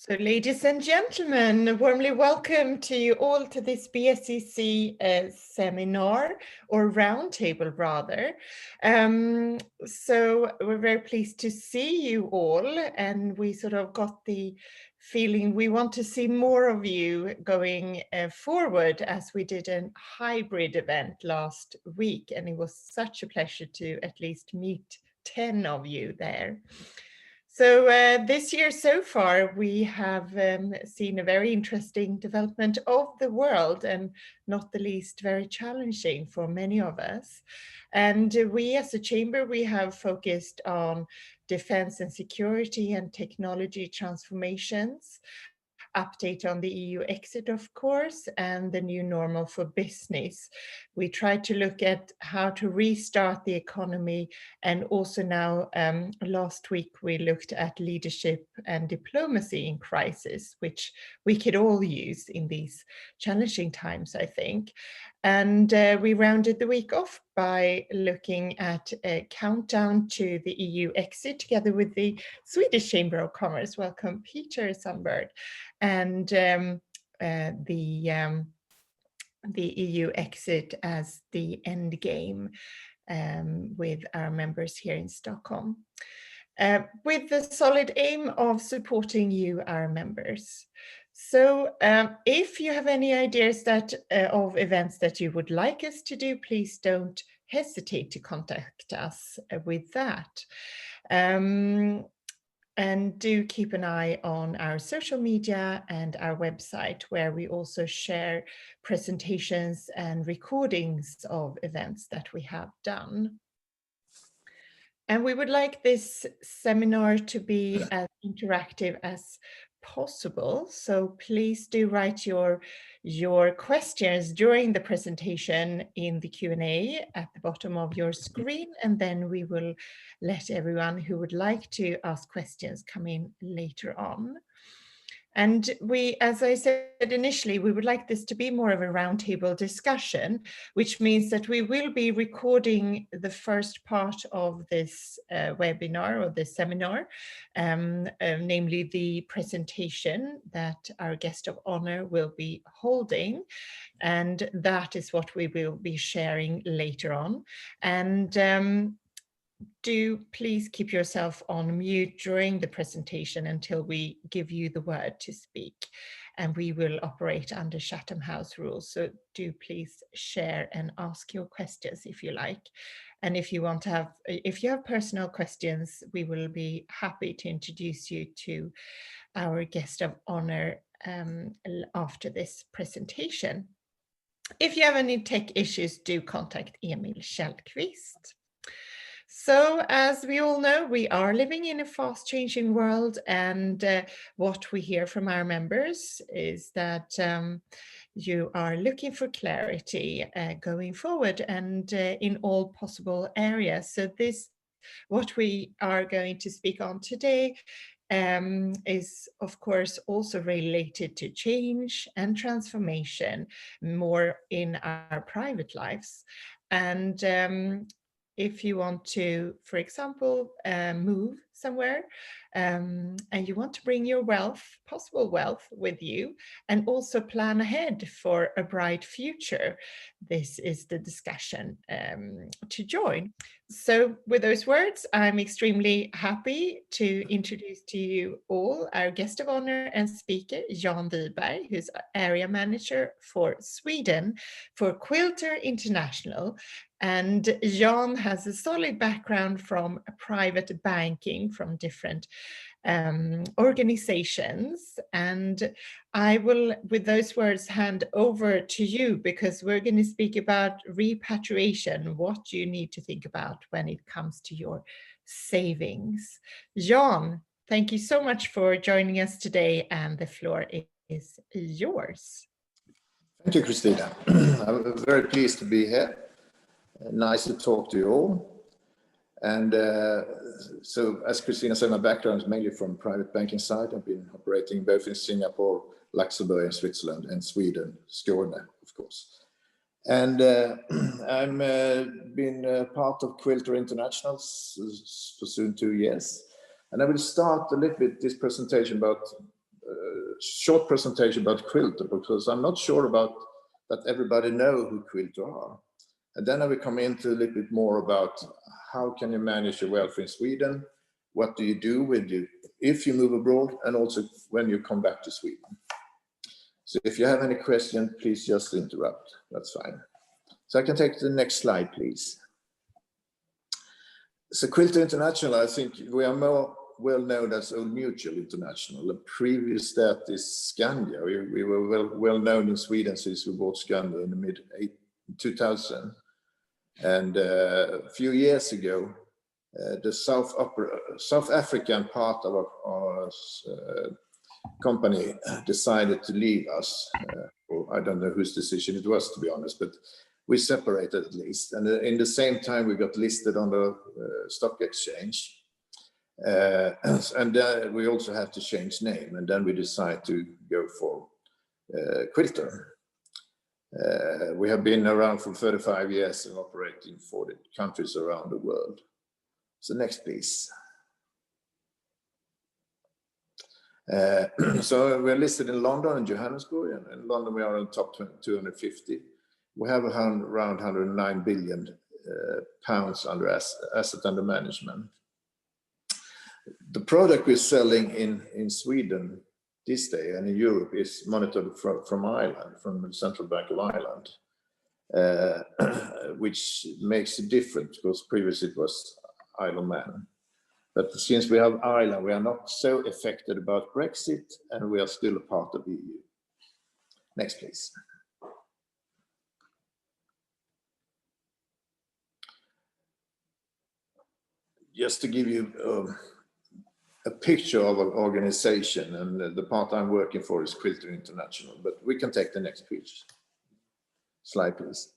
So, ladies and gentlemen, warmly welcome to you all to this BSCC seminar, or roundtable rather. So we're very pleased to see you all, and we sort of got the feeling we want to see more of you going forward, as we did a hybrid event last week, and it was such a pleasure to at least meet 10 of you there. So this year so far, we have seen a very interesting development of the world, and not the least very challenging for many of us. And we as a chamber, we have focused on defense and security and technology transformations, update on the EU exit, of course, and the new normal for business. We tried to look at how to restart the economy, and also now last week we looked at leadership and diplomacy in crisis, which we could all use in these challenging times, I think. And we rounded the week off by looking at a countdown to the EU exit together with the Swedish Chamber of Commerce. Welcome, Peter Sundberg. And the EU exit as the end game with our members here in Stockholm, with the solid aim of supporting you, our members. So if you have any ideas of events that you would like us to do, please don't hesitate to contact us with that. And do keep an eye on our social media and our website, where we also share presentations and recordings of events that we have done. And we would like this seminar to be as interactive as possible. So please do write your questions during the presentation in the Q&A at the bottom of your screen, and then we will let everyone who would like to ask questions come in later on. And we, as I said initially, we would like this to be more of a roundtable discussion, which means that we will be recording the first part of this webinar or this seminar, namely the presentation that our guest of honor will be holding. And that is what we will be sharing later on. And do please keep yourself on mute during the presentation until we give you the word to speak, and we will operate under Chatham House rules. So do please share and ask your questions if you like. And if you have personal questions, we will be happy to introduce you to our guest of honor after this presentation. If you have any tech issues, do contact Emil Kjellqvist. So, as we all know, we are living in a fast-changing world, and what we hear from our members is that you are looking for clarity going forward, and in all possible areas. So what we are going to speak on today is, of course, also related to change and transformation, more in our private lives. And if you want to, for example, move somewhere and you want to bring your possible wealth with you, and also plan ahead for a bright future, this is the discussion to join. So with those words, I'm extremely happy to introduce to you all our guest of honor and speaker, Jan Wiberg, who's area manager for Sweden for Quilter International. And Jan has a solid background from private banking from different organizations. And I will, with those words, hand over to you, because we're going to speak about repatriation, what you need to think about when it comes to your savings. Jan, thank you so much for joining us today, and the floor is yours. Thank you, Christina. I'm very pleased to be here. Nice to talk to you all. And so, as Christina said, my background is mainly from private banking side. I've been operating both in Singapore, Luxembourg, and Switzerland, and Sweden, Skåne, of course. And I'm been part of Quilter International for soon 2 years. And I will start a little bit this presentation about short presentation about Quilter, because I'm not sure about that everybody know who Quilter are. And then I will come into a little bit more about how can you manage your wealth in Sweden, what do you do with you if you move abroad, and also when you come back to Sweden. So if you have any question, please just interrupt, that's fine. So I can take the next slide, please. So Quilter International, I think we are more well known as Old Mutual International. The previous that is Skandia. We were well known in Sweden since we bought Skandia in the mid 2000. And a few years ago, the South African part of our company decided to leave us. Well, I don't know whose decision it was, to be honest, but we separated at least. And in the same time, we got listed on the stock exchange. And we also had to change name. And then we decided to go for Quilter. We have been around for 35 years and operating in 40 countries around the world. So next, please. So we're listed in London and Johannesburg. And in London, we are in the top 250. We have around 109 billion pounds under asset under management. The product we're selling in Sweden this day and in Europe is monitored from Ireland, from the Central Bank of Ireland, which makes it different because previously it was Isle of Man. But since we have Ireland, we are not so affected about Brexit, and we are still a part of the EU. Next, please. Just to give you a picture of an organization, and the part I'm working for is Quilter International, but we can take the next slide, please.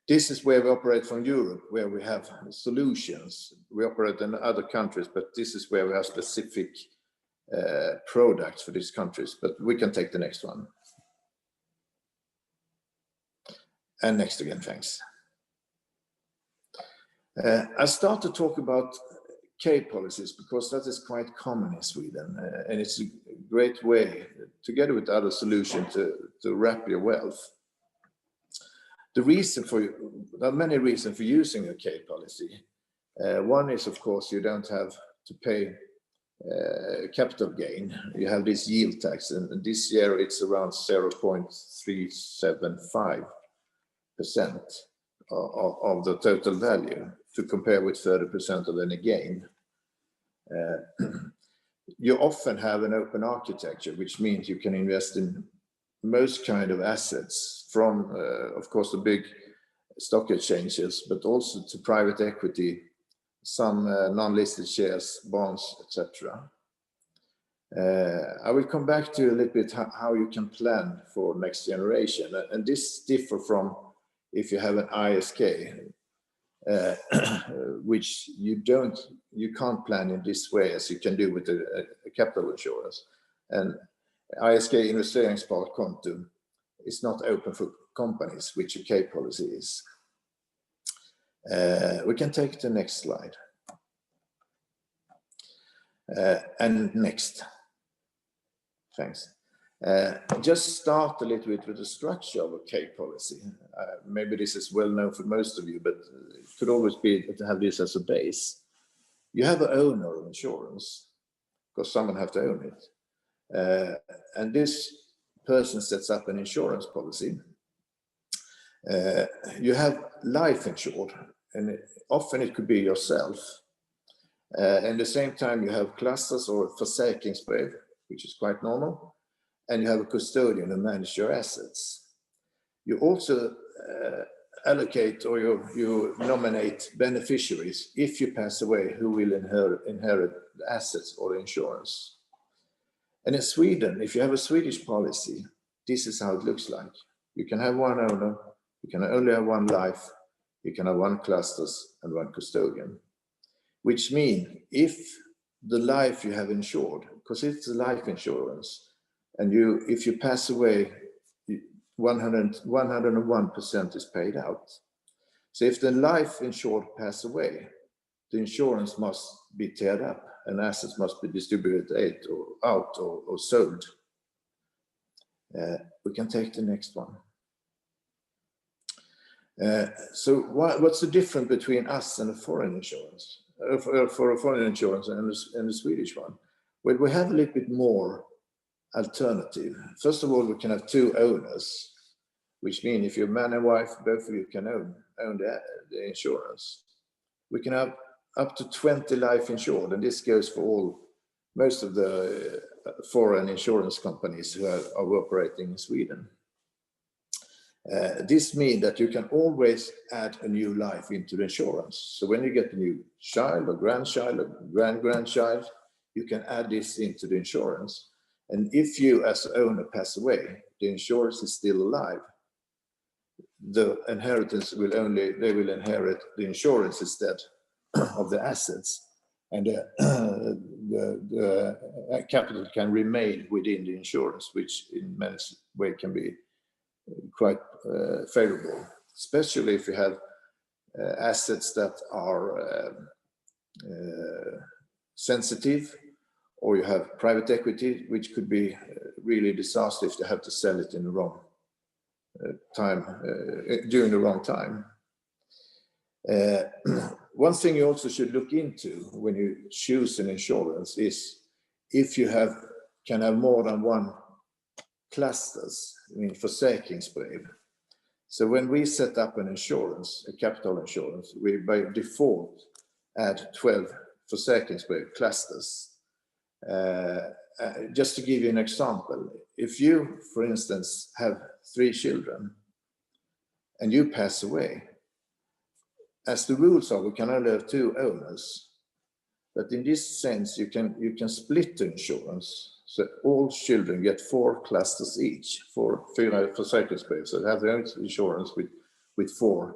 This is where we operate from Europe, where we have solutions. We operate in other countries, but this is where we have specific products for these countries, but we can take the next one. And next again, thanks. I start to talk about K policies because that is quite common in Sweden, and it's a great way, together with other solutions, to wrap your wealth. There are many reasons for using a K policy. One is, of course, you don't have to pay capital gain. You have this yield tax, and this year it's around 0.375% of the total value, to compare with 30% of any gain. You often have an open architecture, which means you can invest in most kind of assets, from of course the big stock exchanges, but also to private equity, some non-listed shares, bonds, etc. I will come back to a little bit how you can plan for next generation, and this differs from if you have an ISK, which you can't plan in this way as you can do with a capital insurance. And ISK, investeringssparkonto, is not open for companies, which a K policy is. We can take the next slide. And next. Thanks. Just start a little bit with the structure of a K policy. Maybe this is well known for most of you, but it could always be to have this as a base. You have an owner of insurance, because someone has to own it. And this person sets up an insurance policy. You have life insured, and often it could be yourself. At the same time, you have clusters or försäkringsbrev, which is quite normal. And you have a custodian who manages your assets. You also allocate, or you nominate beneficiaries if you pass away, who will inherit the assets or the insurance. And in Sweden, if you have a Swedish policy, this is how it looks like. You can have one owner, you can only have one life, you can have one clusters and one custodian. Which means if the life you have insured, because it's a life insurance, and if you pass away, 101% is paid out. So if the life insured pass away, the insurance must be teared up. and assets must be distributed out or sold. We can take the next one. So what's the difference between us and a foreign insurance, for a foreign insurance and the Swedish one? Well, we have a little bit more alternative. First of all, we can have two owners, which means if you're man and wife, both of you can own the insurance. We can have up to 20 life insured, and this goes for most of the foreign insurance companies who are operating in Sweden. This means that you can always add a new life into the insurance. So when you get a new child or grandchild or grandchild, you can add this into the insurance. And if you as owner pass away, the insurance is still alive. The inheritance will they will inherit the insurance instead of the assets, and the capital can remain within the insurance, which in many ways can be quite favorable, especially if you have assets that are sensitive, or you have private equity, which could be really disastrous if they have to sell it in the wrong time, during the wrong time. One thing you also should look into when you choose an insurance is if you can have more than one clusters, försäkringsbrev. So when we set up an insurance, a capital insurance, we by default add 12 försäkringsbrev clusters. Just to give you an example, if you, for instance, have 3 children and you pass away, as the rules are, we can only have 2 owners. But in this sense, you can split the insurance. So all children get 4 clusters each, 4 försäkringsbrev. So they have their own insurance with 4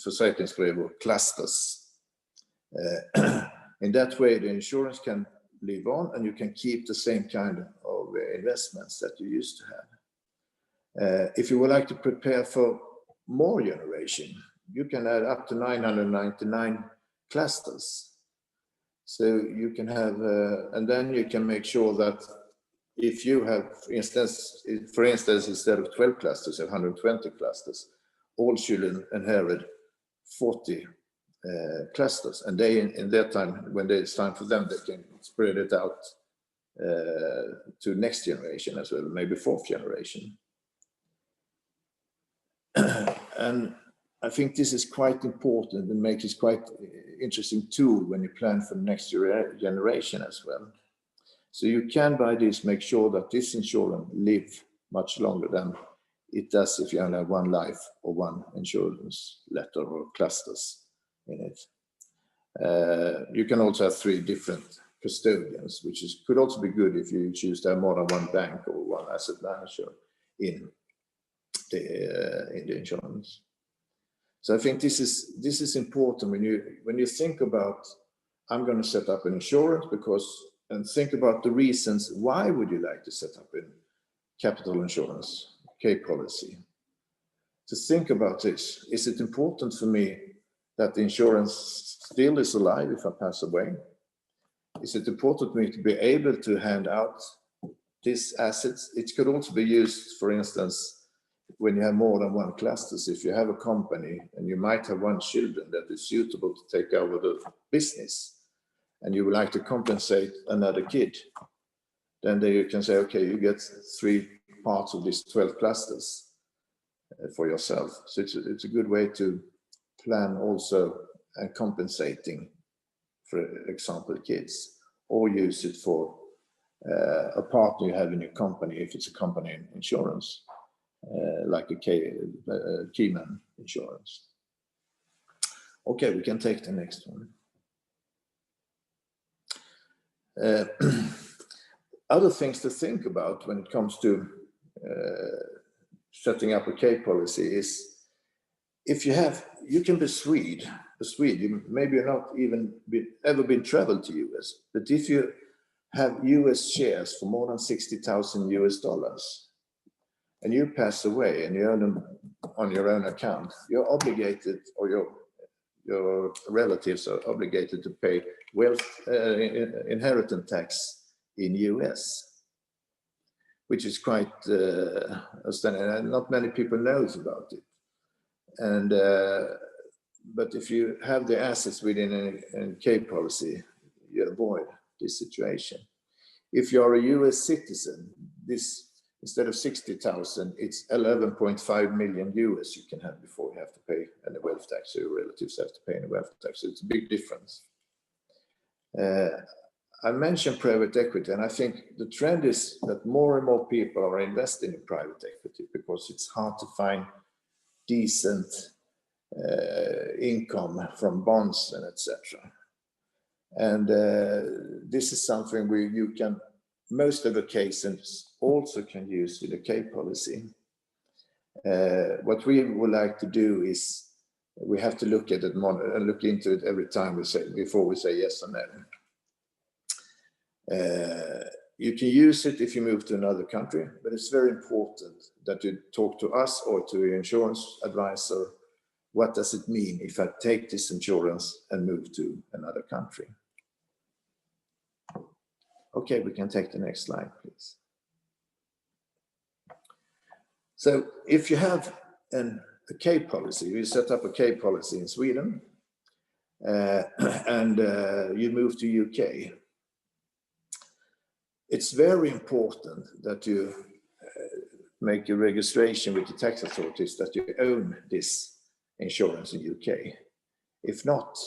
försäkringsbrev or clusters. In that way, the insurance can live on, and you can keep the same kind of investments that you used to have. If you would like to prepare for more generation, you can add up to 999 clusters. So you can have, and then you can make sure that if you have, for instance, instead of 12 clusters, 120 clusters, all children inherit 40 clusters, and they, in their time, when it's time for them, they can spread it out to next generation as well, maybe 4th generation. And I think this is quite important and makes it quite interesting tool when you plan for the next generation as well. So you can by this make sure that this insurance live much longer than it does if you only have 1 life or 1 insurance letter or clusters in it. You can also have 3 different custodians, which could also be good if you choose to have more than 1 bank or 1 asset manager in the insurance. So I think this is important when you think about, I'm going to set up an insurance and think about the reasons why would you like to set up a capital insurance, K policy. To think about this, is it important for me that the insurance still is alive if I pass away? Is it important for me to be able to hand out these assets? It could also be used, for instance, when you have more than 1 clusters. If you have a company and you might have 1 children that is suitable to take over the business, and you would like to compensate another kid, then you can say, okay, you get 3 parts of these 12 clusters for yourself. So it's a good way to plan also and compensating, for example, kids, or use it for a partner you have in your company if it's a company insurance. Like a Keyman insurance. Okay, we can take the next one. Other things to think about when it comes to setting up a K policy is, if you can be a Swede, maybe you're not even ever been traveled to US, but if you have US shares for more than $60,000 US, and you pass away and you earn them on your own account, you're obligated, or your relatives are obligated to pay inheritance tax in US, which is quite outstanding. And not many people knows about it. And but if you have the assets within a K policy, you avoid this situation. If you are a US citizen, this instead of 60,000, it's 11.5 million US you can have before you have to pay any wealth tax, so your relatives have to pay any wealth tax. So it's a big difference. I mentioned private equity, and I think the trend is that more and more people are investing in private equity because it's hard to find decent income from bonds and etc. And this is something where you can, most of the cases also can use with a K policy. What we would like to do is we have to look at it and look into it every time we say, before we say yes or no. You can use it if you move to another country, but it's very important that you talk to us or to your insurance advisor. What does it mean if I take this insurance and move to another country? Okay, we can take the next slide, please. So if you have a K policy, you set up a K policy in Sweden, and you move to UK, it's very important that you make a registration with the tax authorities that you own this insurance in UK. If not,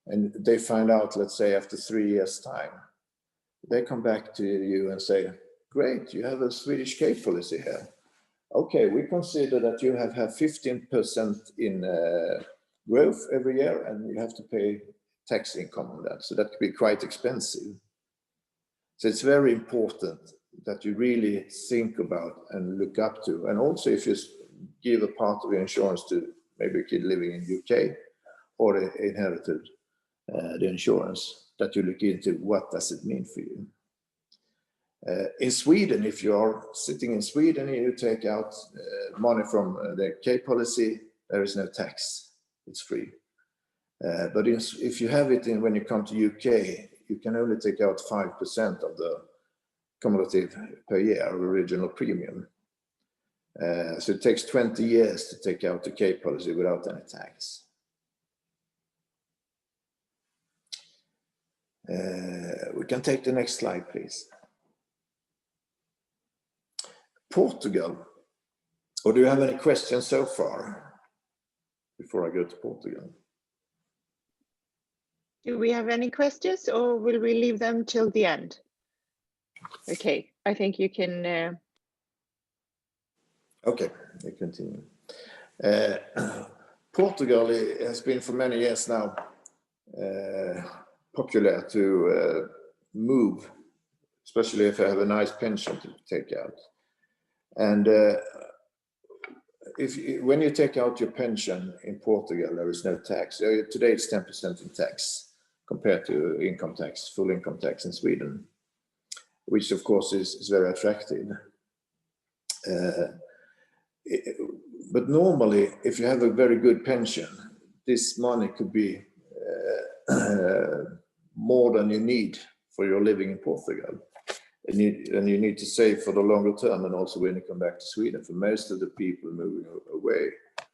and they find out, let's say after 3 years' time, they come back to you and say, great, you have a Swedish K policy here. Okay, we consider that you have 15% in growth every year, and you have to pay tax income on that. So that could be quite expensive. So it's very important that you really think about and look up to. And also if you give a part of your insurance to maybe a kid living in UK or inherited the insurance, that you look into what does it mean for you. In Sweden, if you are sitting in Sweden and you take out money from the K policy, there is no tax, it's free. But if you have it when you come to UK, you can only take out 5% of the cumulative per year original premium. So it takes 20 years to take out the K policy without any tax. We can take the next slide, please. Portugal. Or do you have any questions so far before I go to Portugal? Do we have any questions, or will we leave them till the end? Okay, I think you can. Okay, we continue. Portugal has been for many years now popular to move, especially if you have a nice pension to take out. And when you take out your pension in Portugal, there is no tax. Today it's 10% in tax compared to income tax, full income tax in Sweden, which of course is very attractive. But normally, if you have a very good pension, this money could be more than you need for your living in Portugal. And you need to save for the longer term, and also when you come back to Sweden. For most of the people moving away,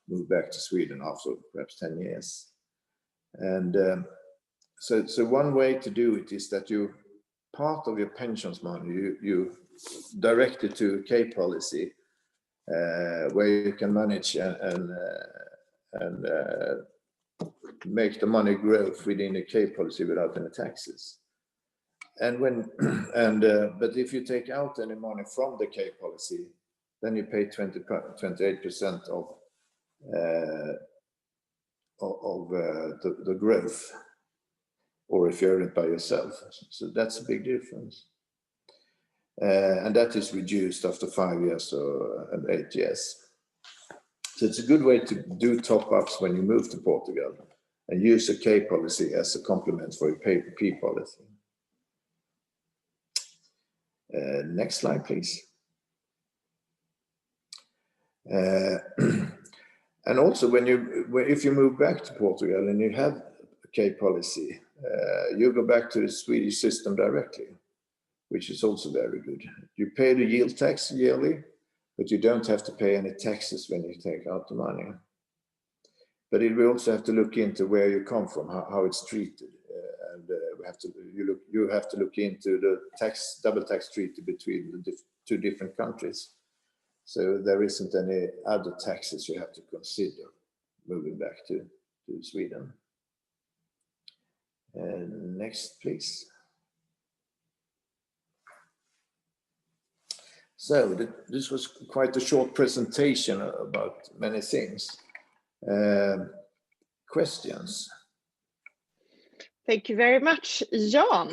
move back to Sweden after perhaps 10 years. And so one way to do it is that you, part of your pensions money, you direct it to a K policy, where you can manage and make the money grow within the K policy without any taxes. And but if you take out any money from the K policy, then you pay 28% of the growth, or if you earn it by yourself. So that's a big difference. And that is reduced after 5 years and 8 years. So it's a good way to do top-ups when you move to Portugal and use a K policy as a complement for your P policy. Next slide, please. And also if you move back to Portugal and you have a K policy you go back to the Swedish system directly, which is also very good. You pay the yield tax yearly, but you don't have to pay any taxes when you take out the money. But it will also have to look into where you come from, how it's treated, and you have to look into the double tax treaty between the two different countries. So there isn't any other taxes you have to consider moving back to Sweden. And next, please. So this was quite a short presentation about many things. Questions? Thank you very much, Jan.